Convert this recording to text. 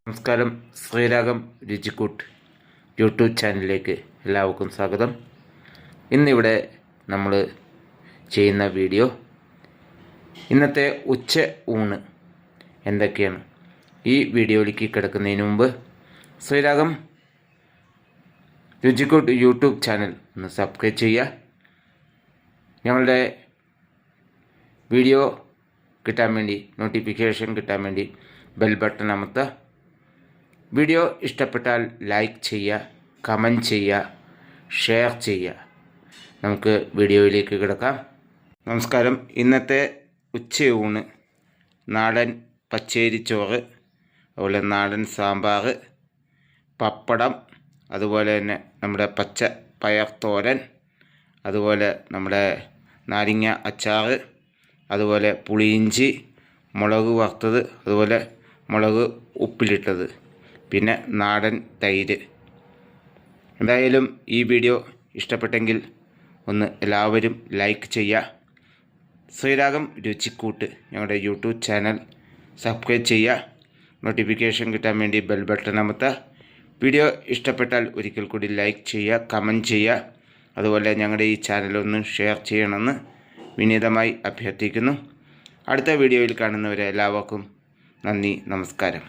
നമസ്കാരം. ശ്രീരാഗം രുചിക്കൂട്ട് യൂട്യൂബ് ചാനലിലേക്ക് എല്ലാവർക്കും സ്വാഗതം. ഇന്നിവിടെ നമ്മൾ ചെയ്യുന്ന വീഡിയോ ഇന്നത്തെ ഉച്ച ഊണ് എന്തൊക്കെയാണ്. ഈ വീഡിയോയിലേക്ക് കിടക്കുന്നതിന് മുമ്പ് ശ്രീരാഗം രുചിക്കൂട്ട് യൂട്യൂബ് ചാനൽ ഒന്ന് സബ്സ്ക്രൈബ് ചെയ്യുക. ഞങ്ങളുടെ വീഡിയോ കിട്ടാൻ വേണ്ടി, നോട്ടിഫിക്കേഷൻ കിട്ടാൻ വേണ്ടി ബെൽ ബട്ടൺ അമർത്തുക. വീഡിയോ ഇഷ്ടപ്പെട്ടാൽ ലൈക്ക് ചെയ്യുക, കമൻറ്റ് ചെയ്യുക, ഷെയർ ചെയ്യുക. നമുക്ക് വീഡിയോയിലേക്ക് കിടക്കാം. നമസ്കാരം. ഇന്നത്തെ ഉച്ചയൂണ് നാടൻ പച്ചരിച്ചോറ്, അതുപോലെ നാടൻ സാമ്പാർ, പപ്പടം, അതുപോലെ തന്നെ നമ്മുടെ പച്ച പയർ തോരൻ, അതുപോലെ നമ്മുടെ നാരങ്ങ അച്ചാർ, അതുപോലെ പുളിയിഞ്ചി, മുളക് വറുത്തത്, അതുപോലെ മുളക് ഉപ്പിലിട്ടത്, പിന്നെ നാടൻ തൈര്. എന്തായാലും ഈ വീഡിയോ ഇഷ്ടപ്പെട്ടെങ്കിൽ ഒന്ന് എല്ലാവരും ലൈക്ക് ചെയ്യുക. ശ്രീരാഗം രുചിക്കൂട്ട് ഞങ്ങളുടെ യൂട്യൂബ് ചാനൽ സബ്സ്ക്രൈബ് ചെയ്യുക. നോട്ടിഫിക്കേഷൻ കിട്ടാൻ വേണ്ടി ബെൽ ബട്ടൺ അമർത്തുക. വീഡിയോ ഇഷ്ടപ്പെട്ടാൽ ഒരിക്കൽ കൂടി ലൈക്ക് ചെയ്യുക, കമൻറ്റ് ചെയ്യുക. അതുപോലെ ഞങ്ങളുടെ ഈ ചാനലൊന്ന് ഷെയർ ചെയ്യണമെന്ന് വിനീതമായി അഭ്യർത്ഥിക്കുന്നു. അടുത്ത വീഡിയോയിൽ കാണുന്നവരെ എല്ലാവർക്കും നന്ദി, നമസ്കാരം.